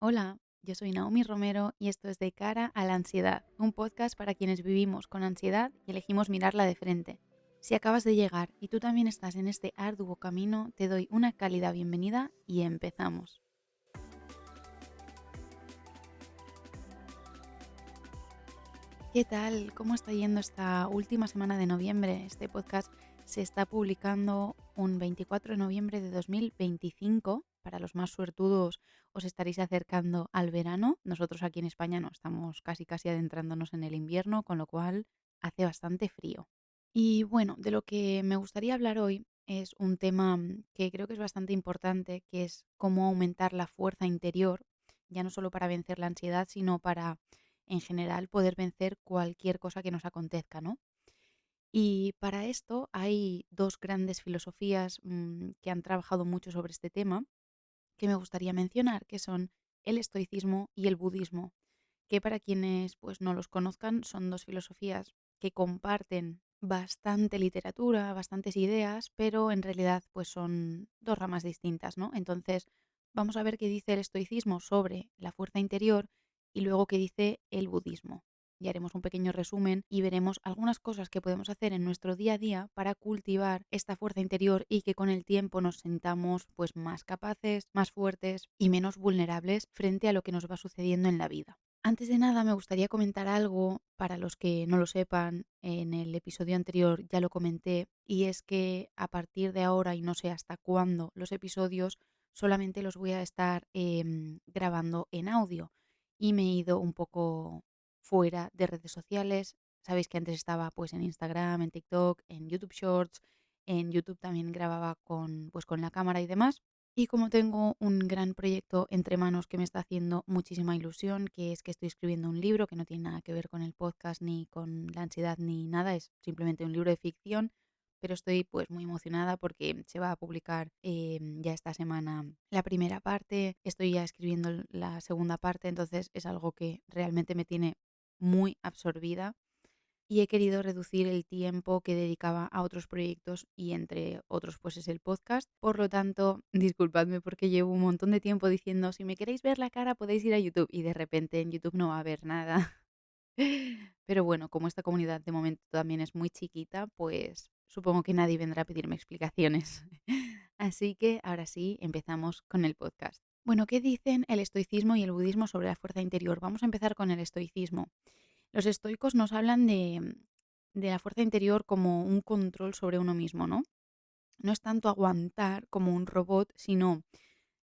Hola, yo soy Naomi Romero y esto es De cara a la ansiedad, un podcast para quienes vivimos con ansiedad y elegimos mirarla de frente. Si acabas de llegar y tú también estás en este arduo camino, te doy una cálida bienvenida y empezamos. ¿Qué tal? ¿Cómo está yendo esta última semana de noviembre? Este podcast se está publicando un 24 de noviembre de 2025. Para los más suertudos os estaréis acercando al verano. Nosotros aquí en España no, estamos casi adentrándonos en el invierno, con lo cual hace bastante frío. Y bueno, de lo que me gustaría hablar hoy es un tema que creo que es bastante importante, que es cómo aumentar la fuerza interior, ya no solo para vencer la ansiedad, sino para, en general, poder vencer cualquier cosa que nos acontezca, ¿no? Y para esto hay dos grandes filosofías que han trabajado mucho sobre este tema que me gustaría mencionar, que son el estoicismo y el budismo, que para quienes pues no los conozcan son dos filosofías que comparten bastante literatura, bastantes ideas, pero en realidad pues son dos ramas distintas, ¿no? Entonces, vamos a ver qué dice el estoicismo sobre la fuerza interior y luego qué dice el budismo. Y haremos un pequeño resumen y veremos algunas cosas que podemos hacer en nuestro día a día para cultivar esta fuerza interior y que con el tiempo nos sintamos pues más capaces, más fuertes y menos vulnerables frente a lo que nos va sucediendo en la vida. Antes de nada, me gustaría comentar algo para los que no lo sepan. En el episodio anterior ya lo comenté, y es que a partir de ahora y no sé hasta cuándo los episodios solamente los voy a estar grabando en audio. Y me he ido un poco fuera de redes sociales. Sabéis que antes estaba pues en Instagram, en TikTok, en YouTube Shorts, en YouTube también grababa con la cámara y demás. Y como tengo un gran proyecto entre manos que me está haciendo muchísima ilusión, que es que estoy escribiendo un libro que no tiene nada que ver con el podcast ni con la ansiedad ni nada, es simplemente un libro de ficción, pero estoy pues muy emocionada porque se va a publicar ya esta semana la primera parte, estoy ya escribiendo la segunda parte, entonces es algo que realmente me tiene muy absorbida y he querido reducir el tiempo que dedicaba a otros proyectos y entre otros pues es el podcast. Por lo tanto, disculpadme porque llevo un montón de tiempo diciendo, si me queréis ver la cara podéis ir a YouTube y de repente en YouTube no va a haber nada. Pero bueno, como esta comunidad de momento también es muy chiquita, pues supongo que nadie vendrá a pedirme explicaciones. Así que ahora sí, empezamos con el podcast. Bueno, ¿qué dicen el estoicismo y el budismo sobre la fuerza interior? Vamos a empezar con el estoicismo. Los estoicos nos hablan de la fuerza interior como un control sobre uno mismo, ¿no? No es tanto aguantar como un robot, sino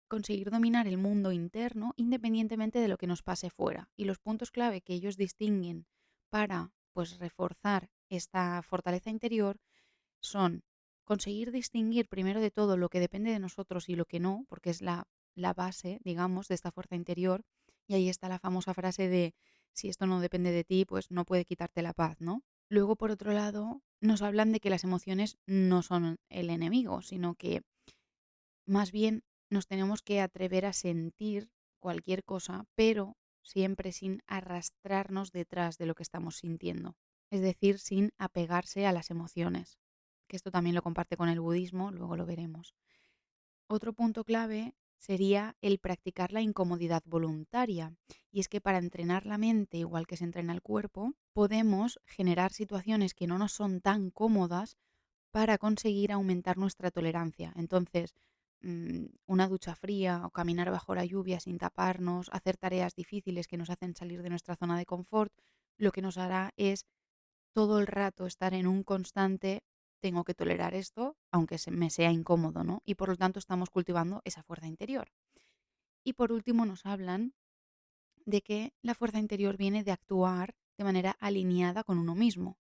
conseguir dominar el mundo interno independientemente de lo que nos pase fuera. Y los puntos clave que ellos distinguen para pues reforzar esta fortaleza interior son conseguir distinguir primero de todo lo que depende de nosotros y lo que no, porque es la base, digamos, de esta fuerza interior. Y ahí está la famosa frase de si esto no depende de ti, pues no puede quitarte la paz, ¿no? Luego, por otro lado, nos hablan de que las emociones no son el enemigo, sino que más bien nos tenemos que atrever a sentir cualquier cosa, pero siempre sin arrastrarnos detrás de lo que estamos sintiendo. Es decir, sin apegarse a las emociones, que esto también lo comparte con el budismo, luego lo veremos. Otro punto clave sería el practicar la incomodidad voluntaria. Y es que para entrenar la mente, igual que se entrena el cuerpo, podemos generar situaciones que no nos son tan cómodas para conseguir aumentar nuestra tolerancia. Entonces, una ducha fría o caminar bajo la lluvia sin taparnos, hacer tareas difíciles que nos hacen salir de nuestra zona de confort, lo que nos hará es todo el rato estar en un constante tengo que tolerar esto, aunque me sea incómodo, ¿no? Y por lo tanto estamos cultivando esa fuerza interior. Y por último nos hablan de que la fuerza interior viene de actuar de manera alineada con uno mismo,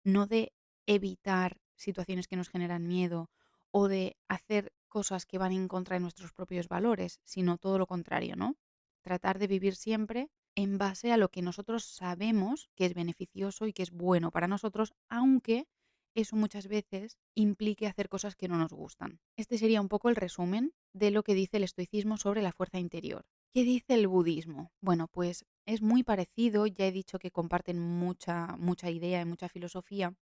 no de evitar situaciones que nos generan miedo o de hacer cosas que van en contra de nuestros propios valores, sino todo lo contrario, ¿no? Tratar de vivir siempre en base a lo que nosotros sabemos que es beneficioso y que es bueno para nosotros, aunque eso muchas veces implique hacer cosas que no nos gustan. Este sería un poco el resumen de lo que dice el estoicismo sobre la fuerza interior. ¿Qué dice el budismo? Bueno, pues es muy parecido, ya he dicho que comparten mucha idea y mucha filosofía,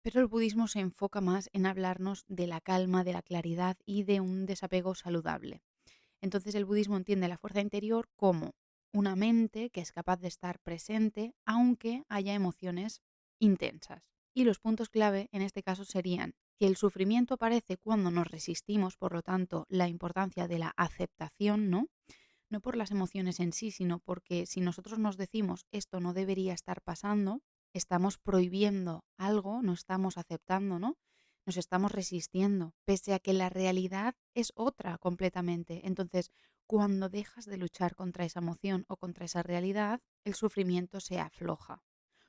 pero el budismo se enfoca más en hablarnos de la calma, de la claridad y de un desapego saludable. Entonces el budismo entiende la fuerza interior como una mente que es capaz de estar presente aunque haya emociones intensas. Y los puntos clave en este caso serían que el sufrimiento aparece cuando nos resistimos, por lo tanto, la importancia de la aceptación, ¿no? No por las emociones en sí, sino porque si nosotros nos decimos esto no debería estar pasando, estamos prohibiendo algo, no estamos aceptando, ¿no? Nos estamos resistiendo, pese a que la realidad es otra completamente. Entonces, cuando dejas de luchar contra esa emoción o contra esa realidad, el sufrimiento se afloja.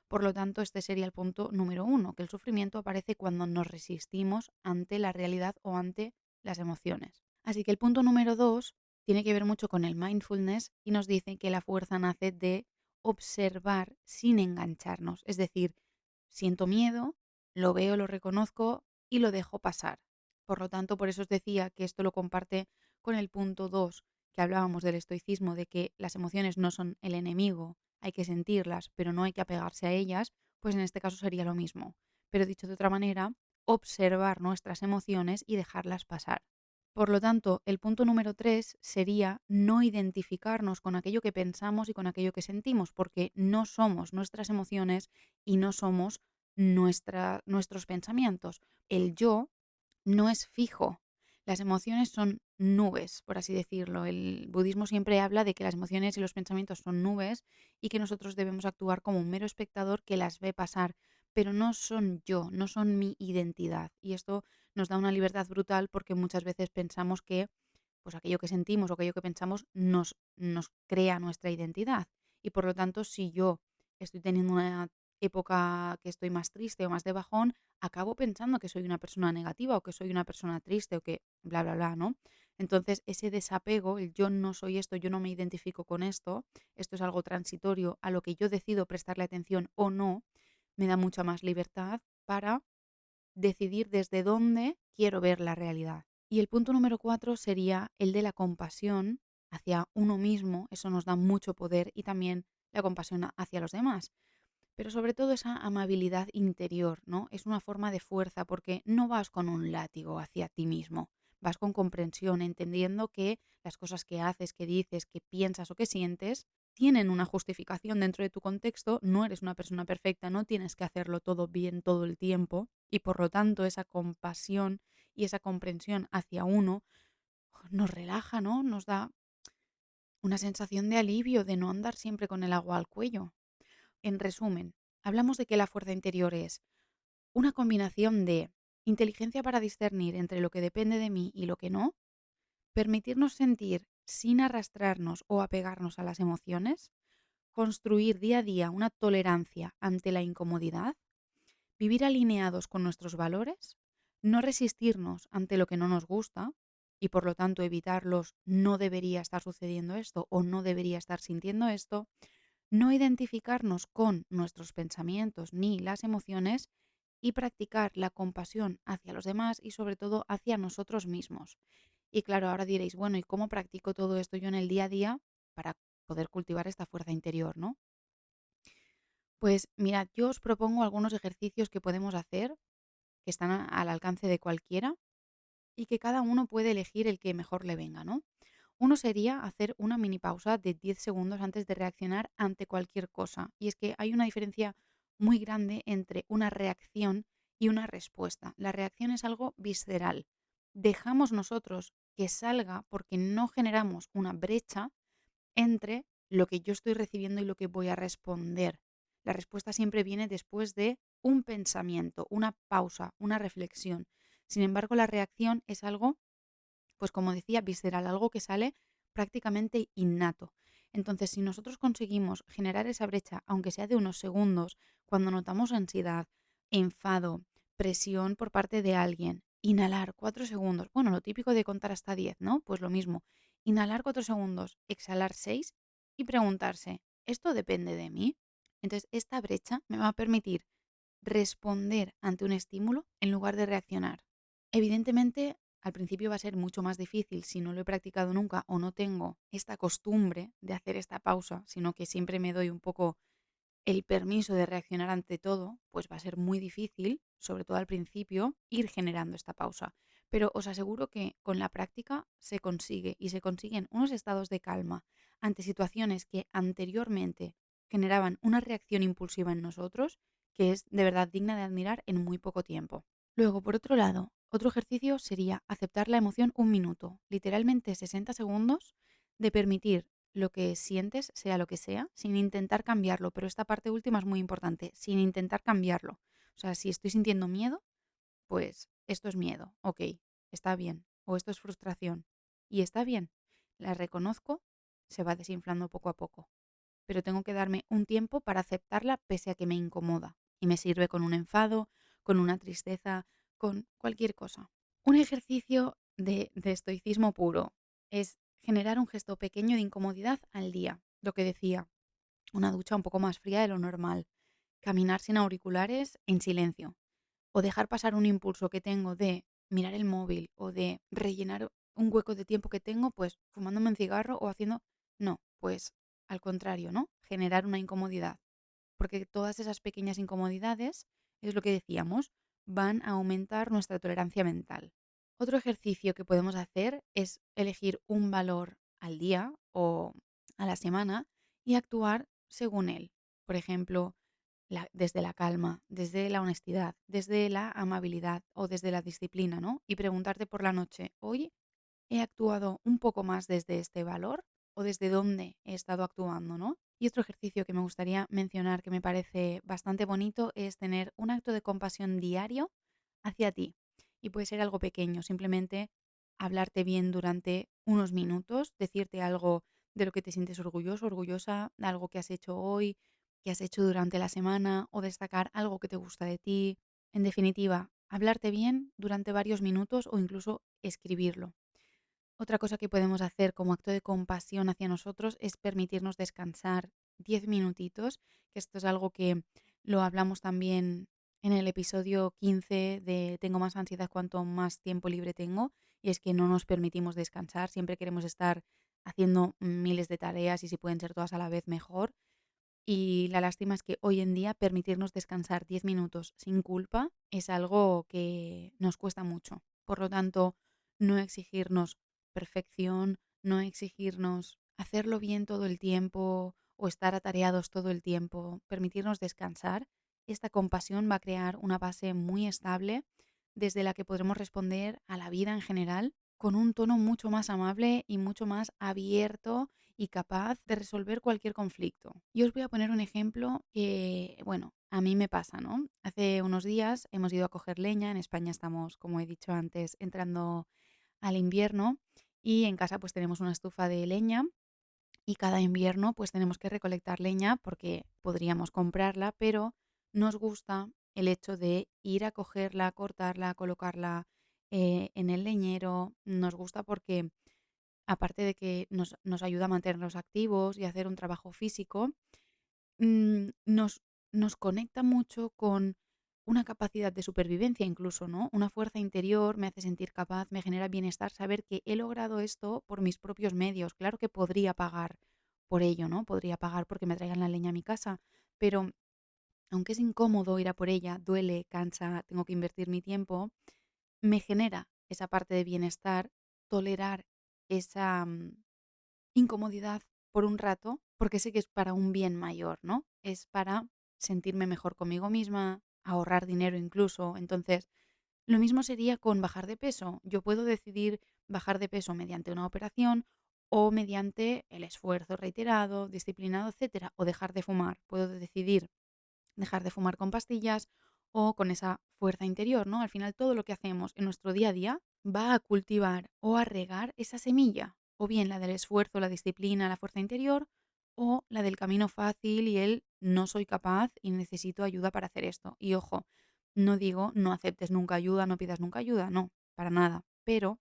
Por lo tanto, este sería el punto número uno, que el sufrimiento aparece cuando nos resistimos ante la realidad o ante las emociones. Así que el punto número dos tiene que ver mucho con el mindfulness y nos dice que la fuerza nace de observar sin engancharnos. Es decir, siento miedo, lo veo, lo reconozco y lo dejo pasar. Por lo tanto, por eso os decía que esto lo comparte con el punto 2 que hablábamos del estoicismo, de que las emociones no son el enemigo, hay que sentirlas, pero no hay que apegarse a ellas, pues en este caso sería lo mismo. Pero dicho de otra manera, observar nuestras emociones y dejarlas pasar. Por lo tanto, el punto número 3 sería no identificarnos con aquello que pensamos y con aquello que sentimos, porque no somos nuestras emociones y no somos nuestros pensamientos. El yo no es fijo. Las emociones son nubes, por así decirlo. El budismo siempre habla de que las emociones y los pensamientos son nubes y que nosotros debemos actuar como un mero espectador que las ve pasar, pero no son yo, no son mi identidad. Y esto nos da una libertad brutal porque muchas veces pensamos que pues aquello que sentimos o aquello que pensamos nos crea nuestra identidad. Y por lo tanto, si yo estoy teniendo una época que estoy más triste o más de bajón, acabo pensando que soy una persona negativa o que soy una persona triste o que bla, bla, bla, ¿no? Entonces, ese desapego, el yo no soy esto, yo no me identifico con esto es algo transitorio a lo que yo decido prestarle atención o no, me da mucha más libertad para decidir desde dónde quiero ver la realidad. Y el punto número 4 sería el de la compasión hacia uno mismo, eso nos da mucho poder y también la compasión hacia los demás. Pero sobre todo esa amabilidad interior, ¿no? Es una forma de fuerza porque no vas con un látigo hacia ti mismo, vas con comprensión, entendiendo que las cosas que haces, que dices, que piensas o que sientes tienen una justificación dentro de tu contexto, no eres una persona perfecta, no tienes que hacerlo todo bien todo el tiempo y por lo tanto esa compasión y esa comprensión hacia uno nos relaja, ¿no? Nos da una sensación de alivio, de no andar siempre con el agua al cuello. En resumen, hablamos de que la fuerza interior es una combinación de inteligencia para discernir entre lo que depende de mí y lo que no, permitirnos sentir sin arrastrarnos o apegarnos a las emociones, construir día a día una tolerancia ante la incomodidad, vivir alineados con nuestros valores, no resistirnos ante lo que no nos gusta y por lo tanto evitarlos, no debería estar sucediendo esto o no debería estar sintiendo esto, no identificarnos con nuestros pensamientos ni las emociones y practicar la compasión hacia los demás y sobre todo hacia nosotros mismos. Y claro, ahora diréis, bueno, ¿y cómo practico todo esto yo en el día a día para poder cultivar esta fuerza interior, ¿no? Pues mirad, yo os propongo algunos ejercicios que podemos hacer, que están al alcance de cualquiera y que cada uno puede elegir el que mejor le venga, ¿no? Uno sería hacer una mini pausa de 10 segundos antes de reaccionar ante cualquier cosa. Y es que hay una diferencia muy grande entre una reacción y una respuesta. La reacción es algo visceral. Dejamos nosotros que salga porque no generamos una brecha entre lo que yo estoy recibiendo y lo que voy a responder. La respuesta siempre viene después de un pensamiento, una pausa, una reflexión. Sin embargo, la reacción es algo, pues como decía, visceral, algo que sale prácticamente innato. Entonces, si nosotros conseguimos generar esa brecha, aunque sea de unos segundos, cuando notamos ansiedad, enfado, presión por parte de alguien, inhalar 4 segundos, bueno, lo típico de contar hasta 10, ¿no? Pues lo mismo, inhalar 4 segundos, exhalar 6 y preguntarse, ¿esto depende de mí? Entonces, esta brecha me va a permitir responder ante un estímulo en lugar de reaccionar. Evidentemente, al principio va a ser mucho más difícil si no lo he practicado nunca o no tengo esta costumbre de hacer esta pausa, sino que siempre me doy un poco el permiso de reaccionar ante todo, pues va a ser muy difícil, sobre todo al principio, ir generando esta pausa. Pero os aseguro que con la práctica se consigue y se consiguen unos estados de calma ante situaciones que anteriormente generaban una reacción impulsiva en nosotros que es de verdad digna de admirar en muy poco tiempo. Luego, por otro lado, otro ejercicio sería aceptar la emoción un minuto, literalmente 60 segundos, de permitir lo que sientes, sea lo que sea, sin intentar cambiarlo. Pero esta parte última es muy importante, sin intentar cambiarlo. O sea, si estoy sintiendo miedo, pues esto es miedo, ok, está bien. O esto es frustración y está bien. La reconozco, se va desinflando poco a poco. Pero tengo que darme un tiempo para aceptarla pese a que me incomoda. Y me sirve con un enfado, con una tristeza, con cualquier cosa. Un ejercicio de estoicismo puro es generar un gesto pequeño de incomodidad al día. Lo que decía, una ducha un poco más fría de lo normal, caminar sin auriculares en silencio, o dejar pasar un impulso que tengo de mirar el móvil o de rellenar un hueco de tiempo que tengo, pues fumándome un cigarro o haciendo... No, pues al contrario, ¿no? Generar una incomodidad. Porque todas esas pequeñas incomodidades, es lo que decíamos, van a aumentar nuestra tolerancia mental. Otro ejercicio que podemos hacer es elegir un valor al día o a la semana y actuar según él. Por ejemplo, desde la calma, desde la honestidad, desde la amabilidad o desde la disciplina, ¿no? Y preguntarte por la noche, hoy he actuado un poco más desde este valor o desde dónde he estado actuando, ¿no? Y otro ejercicio que me gustaría mencionar que me parece bastante bonito es tener un acto de compasión diario hacia ti. Y puede ser algo pequeño, simplemente hablarte bien durante unos minutos, decirte algo de lo que te sientes orgulloso, orgullosa, de algo que has hecho hoy, que has hecho durante la semana o destacar algo que te gusta de ti. En definitiva, hablarte bien durante varios minutos o incluso escribirlo. Otra cosa que podemos hacer como acto de compasión hacia nosotros es permitirnos descansar 10 minutitos, que esto es algo que lo hablamos también en el episodio 15 de Tengo más ansiedad cuanto más tiempo libre tengo, y es que no nos permitimos descansar, siempre queremos estar haciendo miles de tareas y si pueden ser todas a la vez mejor. Y la lástima es que hoy en día permitirnos descansar 10 minutos sin culpa es algo que nos cuesta mucho. Por lo tanto, no exigirnos perfección, no exigirnos hacerlo bien todo el tiempo o estar atareados todo el tiempo, permitirnos descansar, esta compasión va a crear una base muy estable desde la que podremos responder a la vida en general con un tono mucho más amable y mucho más abierto y capaz de resolver cualquier conflicto. Yo os voy a poner un ejemplo que, bueno, a mí me pasa, ¿no? Hace unos días hemos ido a coger leña, en España estamos, como he dicho antes, entrando al invierno y en casa pues tenemos una estufa de leña y cada invierno pues tenemos que recolectar leña porque podríamos comprarla, pero nos gusta el hecho de ir a cogerla, cortarla, colocarla en el leñero. Nos gusta porque aparte de que nos ayuda a mantenernos activos y a hacer un trabajo físico, nos conecta mucho con una capacidad de supervivencia incluso, ¿no? Una fuerza interior, me hace sentir capaz, me genera bienestar saber que he logrado esto por mis propios medios. Claro que podría pagar por ello, ¿no? Podría pagar porque me traigan la leña a mi casa, pero aunque es incómodo ir a por ella, duele, cansa, tengo que invertir mi tiempo, me genera esa parte de bienestar, tolerar esa incomodidad por un rato, porque sé que es para un bien mayor, ¿no? Es para sentirme mejor conmigo misma, ahorrar dinero incluso. Entonces, lo mismo sería con bajar de peso. Yo puedo decidir bajar de peso mediante una operación o mediante el esfuerzo reiterado, disciplinado, etcétera, o dejar de fumar. Puedo decidir dejar de fumar con pastillas o con esa fuerza interior, ¿no? Al final todo lo que hacemos en nuestro día a día va a cultivar o a regar esa semilla, o bien la del esfuerzo, la disciplina, la fuerza interior, o la del camino fácil y el no soy capaz y necesito ayuda para hacer esto. Y ojo, no digo no aceptes nunca ayuda, no pidas nunca ayuda, no, para nada. Pero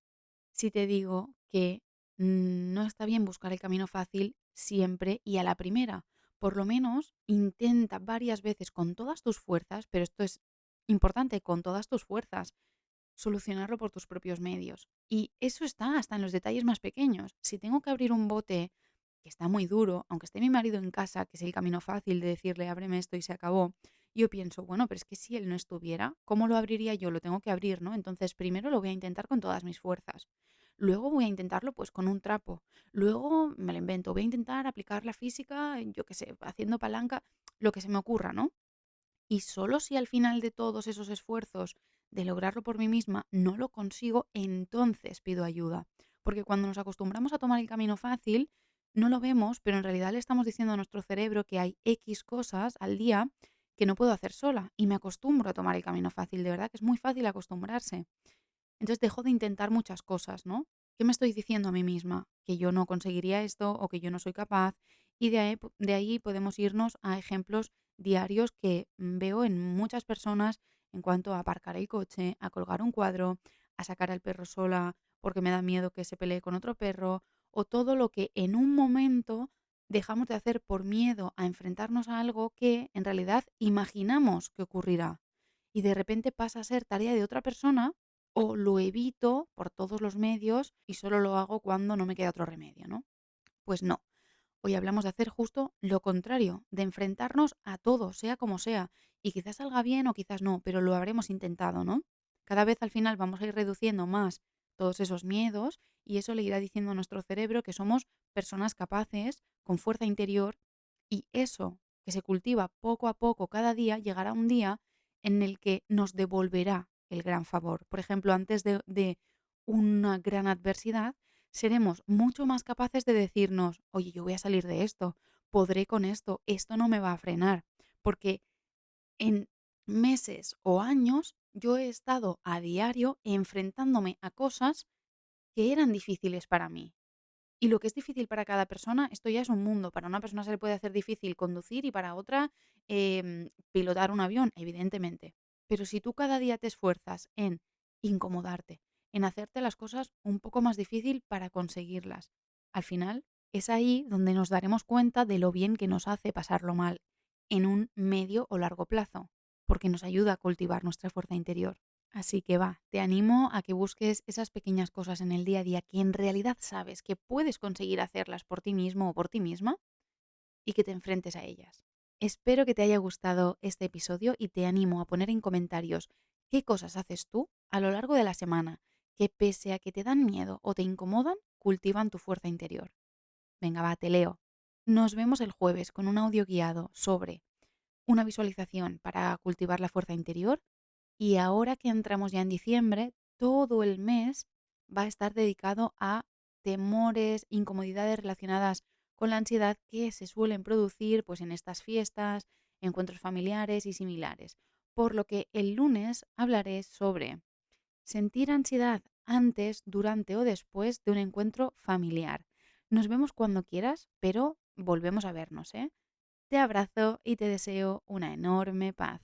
sí te digo que no está bien buscar el camino fácil siempre y a la primera. Por lo menos intenta varias veces con todas tus fuerzas, pero esto es importante, con todas tus fuerzas, solucionarlo por tus propios medios. Y eso está hasta en los detalles más pequeños. Si tengo que abrir un bote que está muy duro, aunque esté mi marido en casa, que es el camino fácil de decirle ábreme esto y se acabó, Yo pienso, bueno, pero es que si él no estuviera, ¿cómo lo abriría yo? Lo tengo que abrir, ¿no? Entonces, primero lo voy a intentar con todas mis fuerzas. Luego voy a intentarlo pues con un trapo. Luego me lo invento, voy a intentar aplicar la física, yo qué sé, haciendo palanca, lo que se me ocurra, ¿no? Y solo si al final de todos esos esfuerzos de lograrlo por mí misma no lo consigo, entonces pido ayuda. Porque cuando nos acostumbramos a tomar el camino fácil, no lo vemos, pero en realidad le estamos diciendo a nuestro cerebro que hay X cosas al día que no puedo hacer sola y me acostumbro a tomar el camino fácil. De verdad que es muy fácil acostumbrarse. Entonces dejo de intentar muchas cosas, ¿no? ¿Qué me estoy diciendo a mí misma? Que yo no conseguiría esto o que yo no soy capaz. Y de ahí podemos irnos a ejemplos diarios que veo en muchas personas en cuanto a aparcar el coche, a colgar un cuadro, a sacar al perro sola porque me da miedo que se pelee con otro perro, o todo lo que en un momento dejamos de hacer por miedo a enfrentarnos a algo que en realidad imaginamos que ocurrirá. Y de repente pasa a ser tarea de otra persona o lo evito por todos los medios y solo lo hago cuando no me queda otro remedio, ¿no? Pues no. Hoy hablamos de hacer justo lo contrario, de enfrentarnos a todo, sea como sea. Y quizás salga bien o quizás no, pero lo habremos intentado, ¿no? Cada vez al final vamos a ir reduciendo más todos esos miedos y eso le irá diciendo a nuestro cerebro que somos personas capaces, con fuerza interior, y eso que se cultiva poco a poco cada día llegará un día en el que nos devolverá el gran favor. Por ejemplo, antes de una gran adversidad, seremos mucho más capaces de decirnos, oye, yo voy a salir de esto, podré con esto no me va a frenar, porque en meses o años yo he estado a diario enfrentándome a cosas que eran difíciles para mí. Y lo que es difícil para cada persona, esto ya es un mundo. Para una persona se le puede hacer difícil conducir y para otra pilotar un avión, evidentemente. Pero si tú cada día te esfuerzas en incomodarte, en hacerte las cosas un poco más difícil para conseguirlas, al final es ahí donde nos daremos cuenta de lo bien que nos hace pasarlo mal en un medio o largo plazo, porque nos ayuda a cultivar nuestra fuerza interior. Así que va, te animo a que busques esas pequeñas cosas en el día a día que en realidad sabes que puedes conseguir hacerlas por ti mismo o por ti misma y que te enfrentes a ellas. Espero que te haya gustado este episodio y te animo a poner en comentarios qué cosas haces tú a lo largo de la semana que pese a que te dan miedo o te incomodan, cultivan tu fuerza interior. Venga, va, te leo. Nos vemos el jueves con un audio guiado sobre una visualización para cultivar la fuerza interior y ahora que entramos ya en diciembre, todo el mes va a estar dedicado a temores, incomodidades relacionadas con la ansiedad que se suelen producir pues, en estas fiestas, encuentros familiares y similares. Por lo que el lunes hablaré sobre sentir ansiedad antes, durante o después de un encuentro familiar. Nos vemos cuando quieras, pero volvemos a vernos, ¿eh? Te abrazo y te deseo una enorme paz.